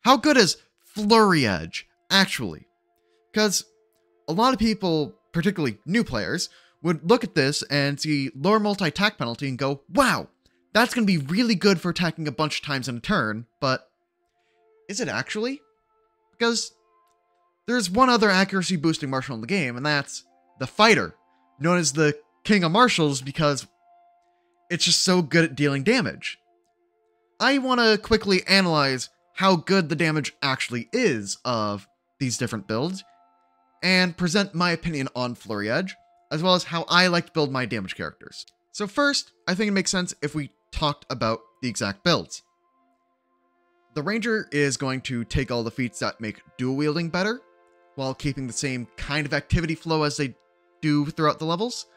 how good is Flurry Edge, actually? Because a lot of people, particularly new players, would look at this and see lower multi-attack penalty and go, wow, that's going to be really good for attacking a bunch of times in a turn, but is it actually? Because there's one other accuracy boosting martial in the game, and that's the fighter, known as the King of Martials because it's just so good at dealing damage. I want to quickly analyze how good the damage actually is of these different builds, and present my opinion on Flurry Edge, as well as how I like to build my damage characters. So first, I think it makes sense if we talked about the exact builds. The Ranger is going to take all the feats that make dual wielding better, while keeping the same kind of activity flow as they do throughout the levels.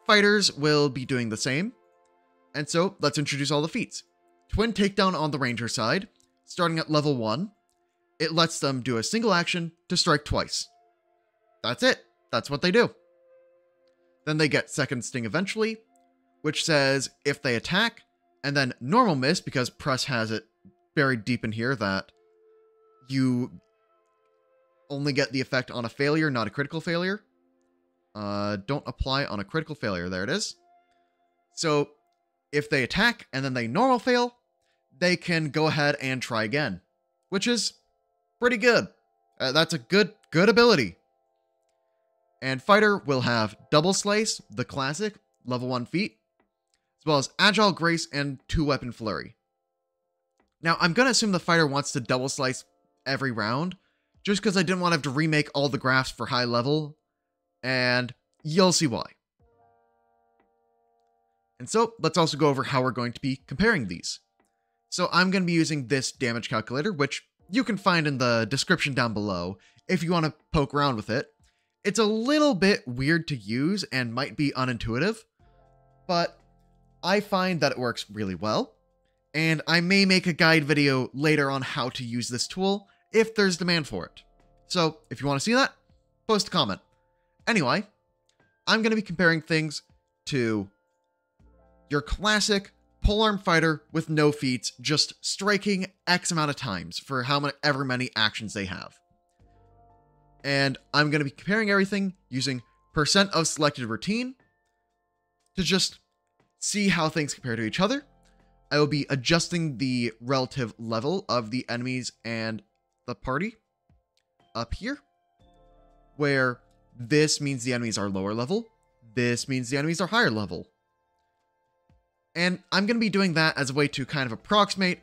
Fighters will be doing the same. And so, let's introduce all the feats. Twin Takedown on the Ranger side, starting at level 1. It lets them do a single action to strike twice. That's it. That's what they do. Then they get Second Sting eventually, which says if they attack, and then Normal Miss, because Press has it buried deep in here that you only get the effect on a failure, not a critical failure. Don't apply on a critical failure. There it is. So if they attack and then they normal fail, they can go ahead and try again, which is pretty good. That's a good ability. And Fighter will have Double Slice, the classic, level 1 feat, as well as Agile Grace and 2-weapon Flurry. Now, I'm going to assume the Fighter wants to Double Slice every round, just because I didn't want to have to remake all the graphs for high level, and you'll see why. And so, let's also go over how we're going to be comparing these. So I'm going to be using this damage calculator, which you can find in the description down below if you want to poke around with it. It's a little bit weird to use and might be unintuitive, but I find that it works really well, and I may make a guide video later on how to use this tool if there's demand for it. So if you want to see that, post a comment. Anyway, I'm going to be comparing things to your classic polearm fighter with no feats, just striking X amount of times for however many actions they have. And I'm going to be comparing everything using percent of selected routine to just see how things compare to each other. I will be adjusting the relative level of the enemies and the party up here, where this means the enemies are lower level, this means the enemies are higher level. And I'm going to be doing that as a way to kind of approximate,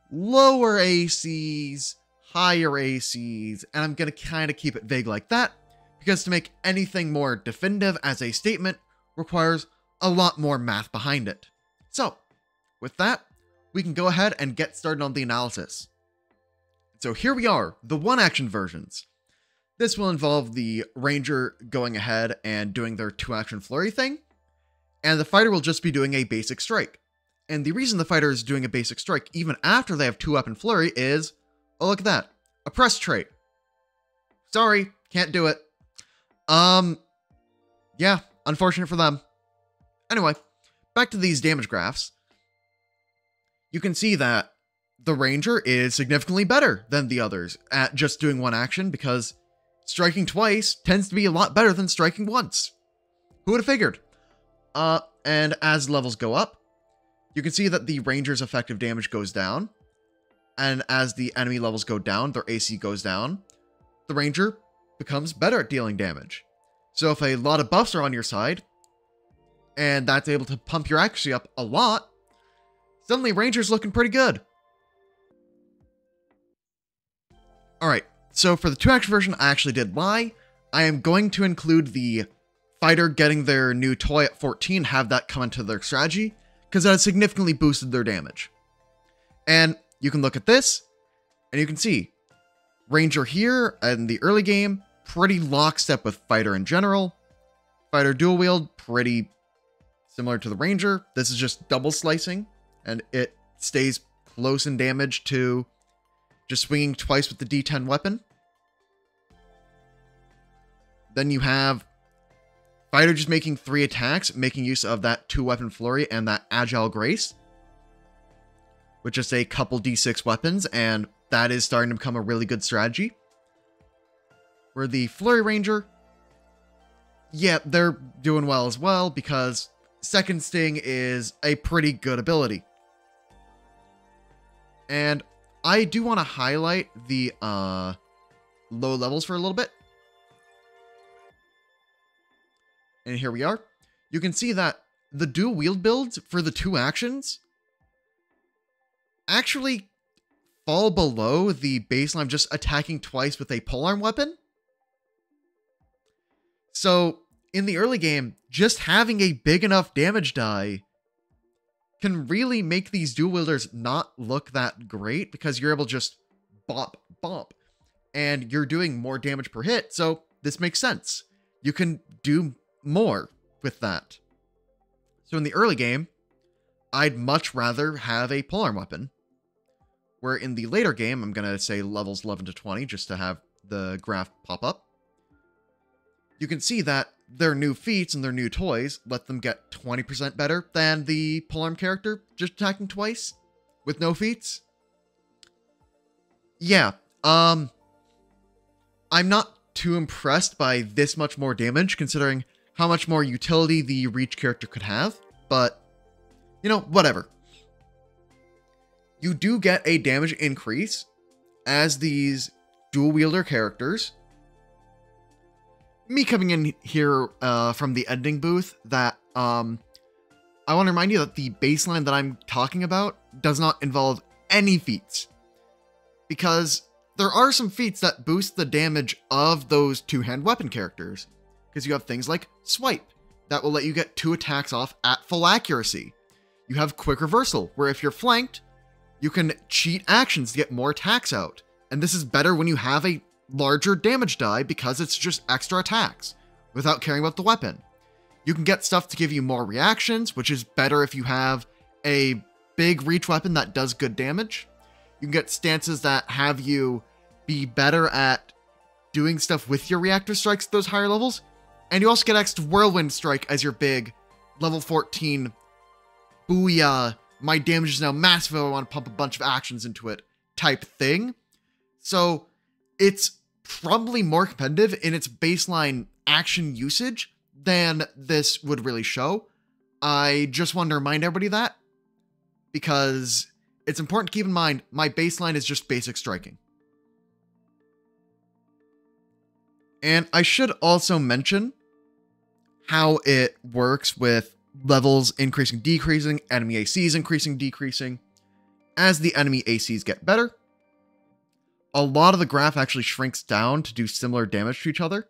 lower ACs, higher ACs, and I'm going to kind of keep it vague like that, because to make anything more definitive as a statement requires a lot more math behind it. So, with that, we can go ahead and get started on the analysis. So here we are, the one-action versions. This will involve the Ranger going ahead and doing their 2-action flurry thing, and the Fighter will just be doing a basic strike. And the reason the Fighter is doing a basic strike even after they have 2-weapon flurry is, oh look at that, a press trait. Sorry, can't do it. Yeah, unfortunate for them. Anyway, back to these damage graphs. You can see that the Ranger is significantly better than the others at just doing one action, because striking twice tends to be a lot better than striking once. Who would have figured? And as levels go up, you can see that the Ranger's effective damage goes down, and as the enemy levels go down, their AC goes down. The Ranger becomes better at dealing damage. So if a lot of buffs are on your side, and that's able to pump your accuracy up a lot, suddenly Ranger's looking pretty good. Alright, so for the 2-action version, I actually did lie. I am going to include the Fighter getting their new toy at 14, have that come into their strategy, because that has significantly boosted their damage. And you can look at this, and you can see Ranger here in the early game, pretty lockstep with Fighter in general. Fighter dual wield, pretty similar to the Ranger. This is just double slicing, and it stays close in damage to just swinging twice with the D10 weapon. Then you have Fighter just making 3 attacks, making use of that 2-weapon flurry and that Agile Grace, with just a couple D6 weapons and that is starting to become a really good strategy. Where the Flurry Ranger, yeah, they're doing well as well because Second Sting is a pretty good ability. And I do want to highlight the low levels for a little bit. And here we are. You can see that the dual wield builds for the 2 actions actually fall below the baseline of just attacking twice with a polearm weapon. So in the early game, just having a big enough damage die can really make these dual wielders not look that great because you're able to just bop, bop, and you're doing more damage per hit. So this makes sense. You can do more with that. So in the early game, I'd much rather have a polearm weapon. Where in the later game, I'm going to say levels 11 to 20 just to have the graph pop up. You can see that their new feats and their new toys let them get 20% better than the polearm character just attacking twice with no feats. Yeah, I'm not too impressed by this much more damage considering how much more utility the reach character could have, but you know, whatever. You do get a damage increase as these dual wielder characters. Me coming in here from the editing booth, that I want to remind you that the baseline that I'm talking about does not involve any feats. Because there are some feats that boost the damage of those 2-hand weapon characters. Because you have things like Swipe, that will let you get 2 attacks off at full accuracy. You have Quick Reversal, where if you're flanked, you can cheat actions to get more attacks out. And this is better when you have a larger damage die because it's just extra attacks without caring about the weapon. You can get stuff to give you more reactions, which is better if you have a big reach weapon that does good damage. You can get stances that have you be better at doing stuff with your reactor strikes at those higher levels. And you also get extra Whirlwind Strike as your big level 14 booyah, my damage is now massive, I want to pump a bunch of actions into it type thing. So it's probably more competitive in its baseline action usage than this would really show. I just wanted to remind everybody that because it's important to keep in mind my baseline is just basic striking. And I should also mention how it works with levels increasing, decreasing, enemy ACs increasing, decreasing. As the enemy ACs get better, a lot of the graph actually shrinks down to do similar damage to each other.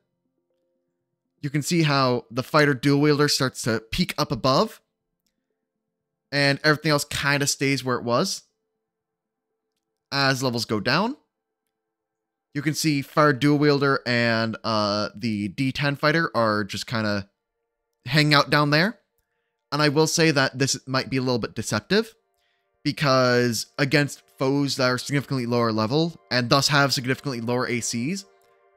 You can see how the fighter dual wielder starts to peak up above, and everything else kind of stays where it was. As levels go down, you can see fire dual wielder and the D10 fighter are just kind of hanging out down there. And I will say that this might be a little bit deceptive because against foes that are significantly lower level and thus have significantly lower ACs,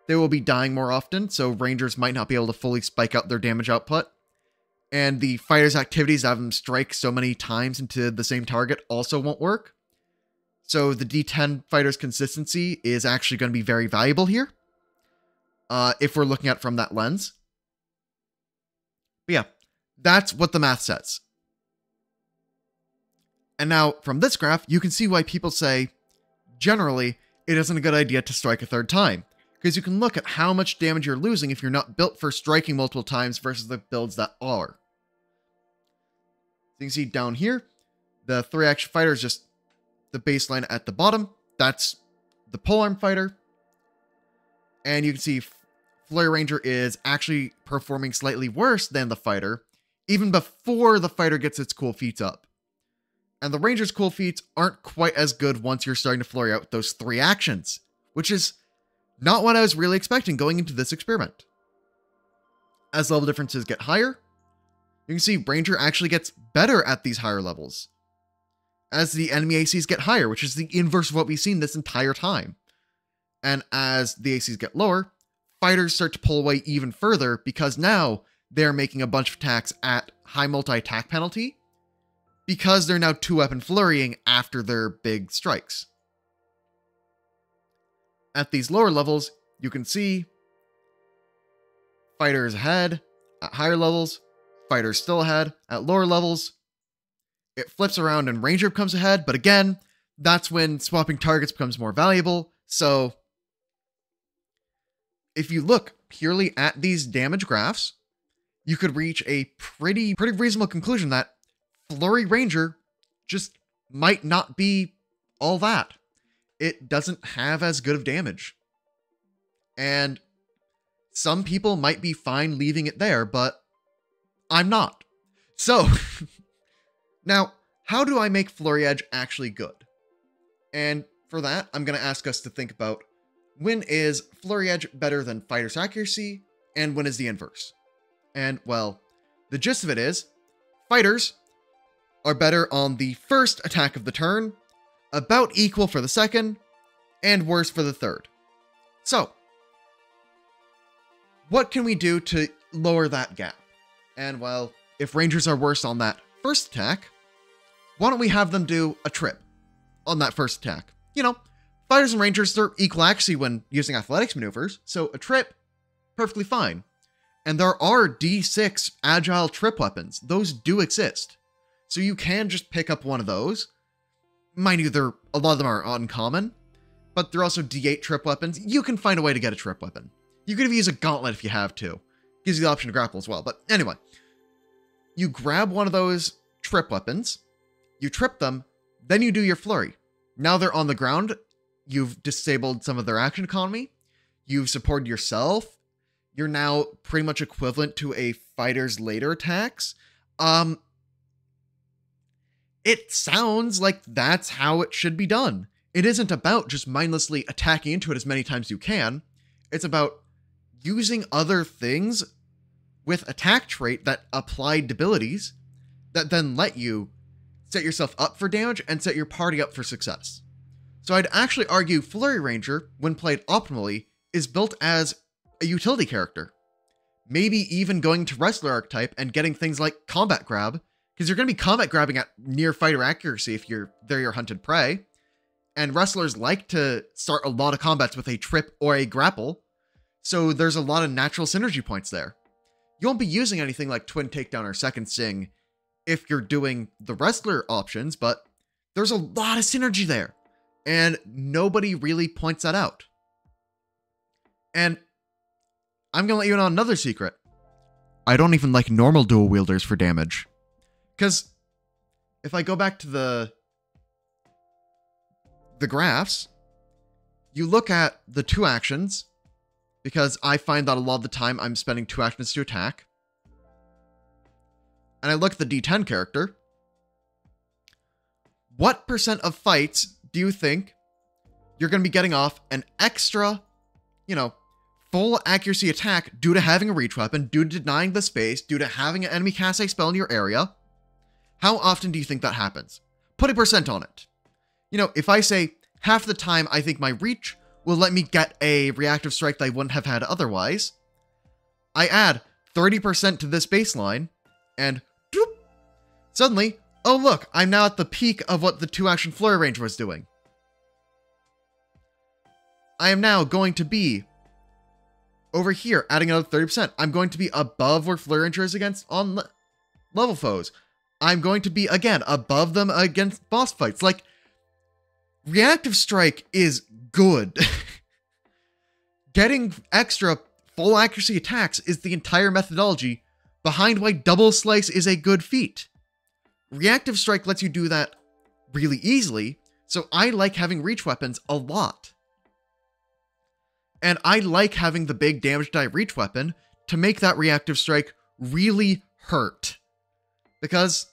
they will be dying more often, so rangers might not be able to fully spike up their damage output. And the fighter's activities that have them strike so many times into the same target also won't work. So the D10 fighter's consistency is actually going to be very valuable here, if we're looking at it from that lens. But yeah, that's what the math says. And now, from this graph, you can see why people say, generally, it isn't a good idea to strike a third time. Because you can look at how much damage you're losing if you're not built for striking multiple times versus the builds that are. So you can see down here, the 3-action fighter is just the baseline at the bottom. That's the polearm fighter. And you can see Flurry Ranger is actually performing slightly worse than the fighter, even before the fighter gets its cool feats up. And the Ranger's cool feats aren't quite as good once you're starting to flurry out those 3 actions, which is not what I was really expecting going into this experiment. As level differences get higher, you can see Ranger actually gets better at these higher levels. As the enemy ACs get higher, which is the inverse of what we've seen this entire time. And as the ACs get lower, fighters start to pull away even further because now they're making a bunch of attacks at high multi-attack penalty because they're now 2-weapon flurrying after their big strikes. at these lower levels, you can see fighters ahead. At higher levels, fighters still ahead. At lower levels, it flips around and ranger comes ahead. But again, that's when swapping targets becomes more valuable. So if you look purely at these damage graphs, you could reach a pretty reasonable conclusion that Flurry Ranger just might not be all that. It doesn't have as good of damage. And some people might be fine leaving it there, but I'm not. So, now, how do I make Flurry Edge actually good? And for that, I'm going to ask us to think about when is Flurry Edge better than Fighter's Accuracy, and when is the inverse? And, well, the gist of it is, fighters are better on the first attack of the turn, about equal for the second, and worse for the third. So, what can we do to lower that gap? And, well, if rangers are worse on that first attack, why don't we have them do a trip on that first attack? You know, fighters and rangers, they're equal accuracy when using athletics maneuvers, so a trip, perfectly fine. And there are D6 agile trip weapons. Those do exist. So you can just pick up one of those. Mind you, a lot of them are uncommon, but they're also D8 trip weapons. You can find a way to get a trip weapon. You could even use a gauntlet if you have to. Gives you the option to grapple as well. But anyway, you grab one of those trip weapons, you trip them, then you do your flurry. Now they're on the ground. You've disabled some of their action economy. You've supported yourself. You're now pretty much equivalent to a fighter's later attacks. It sounds like that's how it should be done. It isn't about just mindlessly attacking into it as many times as you can. It's about using other things with attack trait that applied abilities that then let you set yourself up for damage and set your party up for success. So I'd actually argue Flurry Ranger, when played optimally, is built as a utility character. Maybe even going to Wrestler archetype and getting things like Combat Grab, because you're going to be combat grabbing at near fighter accuracy if they're your hunted prey. And wrestlers like to start a lot of combats with a trip or a grapple, so there's a lot of natural synergy points there. You won't be using anything like Twin Takedown or Second Sting if you're doing the wrestler options, but there's a lot of synergy there, and nobody really points that out. And I'm going to let you in on another secret. I don't even like normal dual wielders for damage. Because if I go back to the graphs, you look at the 2 actions, because I find that a lot of the time I'm spending 2 actions to attack. And I look at the D10 character. What % of fights do you think you're going to be getting off an extra, full accuracy attack due to having a reach weapon, due to denying the space, due to having an enemy cast a spell in your area? How often do you think that happens? Put a % on it. If I say half the time I think my reach will let me get a reactive strike that I wouldn't have had otherwise, I add 30% to this baseline, and doop, suddenly, oh look, I'm now at the peak of what the 2-action Flurry Ranger was doing. I am now going to be over here, adding another 30%. I'm going to be above where Flurry Ranger is against on level foes. I'm going to be, again, above them against boss fights. Like, reactive strike is good. Getting extra full accuracy attacks is the entire methodology behind why double slice is a good feat. Reactive strike lets you do that really easily, so I like having reach weapons a lot. And I like having the big damage die reach weapon to make that reactive strike really hurt. Because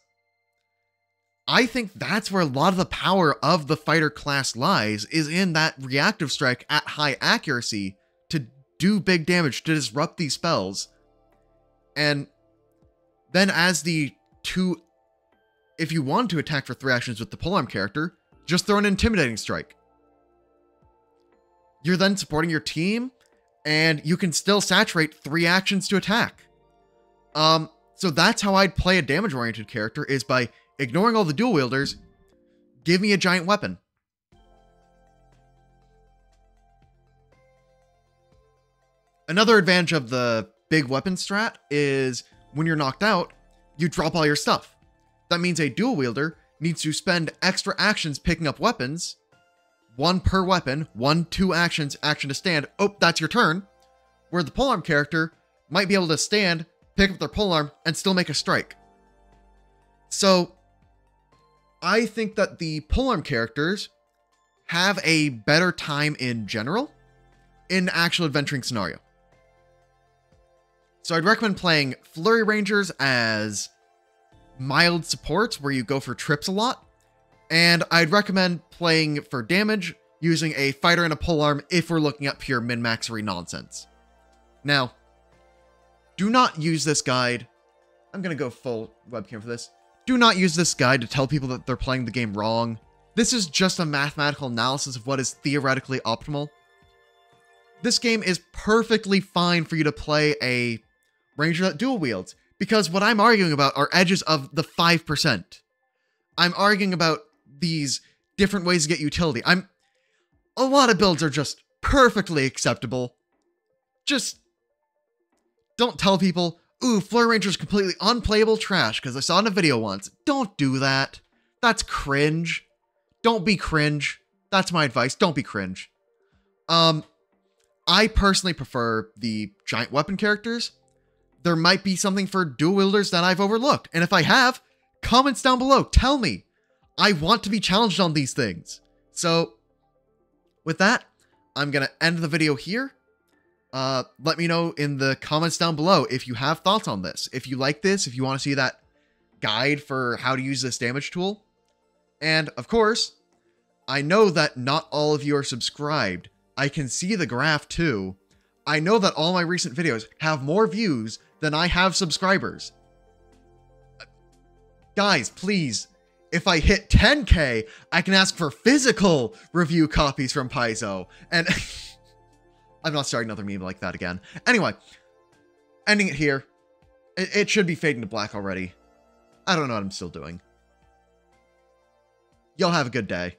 I think that's where a lot of the power of the fighter class lies, is in that reactive strike at high accuracy to do big damage, to disrupt these spells. And then as the 2, if you want to attack for 3 actions with the polearm character, just throw an intimidating strike. You're then supporting your team, and you can still saturate 3 actions to attack. So that's how I'd play a damage-oriented character, is by ignoring all the dual wielders, give me a giant weapon. Another advantage of the big weapon strat is when you're knocked out, you drop all your stuff. That means a dual wielder needs to spend extra actions picking up weapons, 1 per weapon, 2 actions, action to stand, oh, that's your turn, where the polearm character might be able to stand, pick up their polearm, and still make a strike. So, I think that the polearm characters have a better time in general in actual adventuring scenario. So I'd recommend playing Flurry Rangers as mild supports where you go for trips a lot. And I'd recommend playing for damage using a fighter and a polearm if we're looking at pure min-maxery nonsense. Now, do not use this guide. I'm going to go full webcam for this. Do not use this guide to tell people that they're playing the game wrong. This is just a mathematical analysis of what is theoretically optimal. This game is perfectly fine for you to play a ranger that dual wields, because what I'm arguing about are edges of the 5%. I'm arguing about these different ways to get utility. A lot of builds are just perfectly acceptable. Just don't tell people, ooh, Flurry Ranger is completely unplayable trash because I saw it in a video once. Don't do that. That's cringe. Don't be cringe. That's my advice. Don't be cringe. I personally prefer the giant weapon characters. There might be something for dual wielders that I've overlooked. And if I have, comments down below. Tell me. I want to be challenged on these things. So, with that, I'm going to end the video here. Let me know in the comments down below if you have thoughts on this. If you like this, if you want to see that guide for how to use this damage tool. And, of course, I know that not all of you are subscribed. I can see the graph, too. I know that all my recent videos have more views than I have subscribers. Guys, please, if I hit 10K, I can ask for physical review copies from Paizo. And I'm not starting another meme like that again. Anyway, ending it here. It should be fading to black already. I don't know what I'm still doing. Y'all have a good day.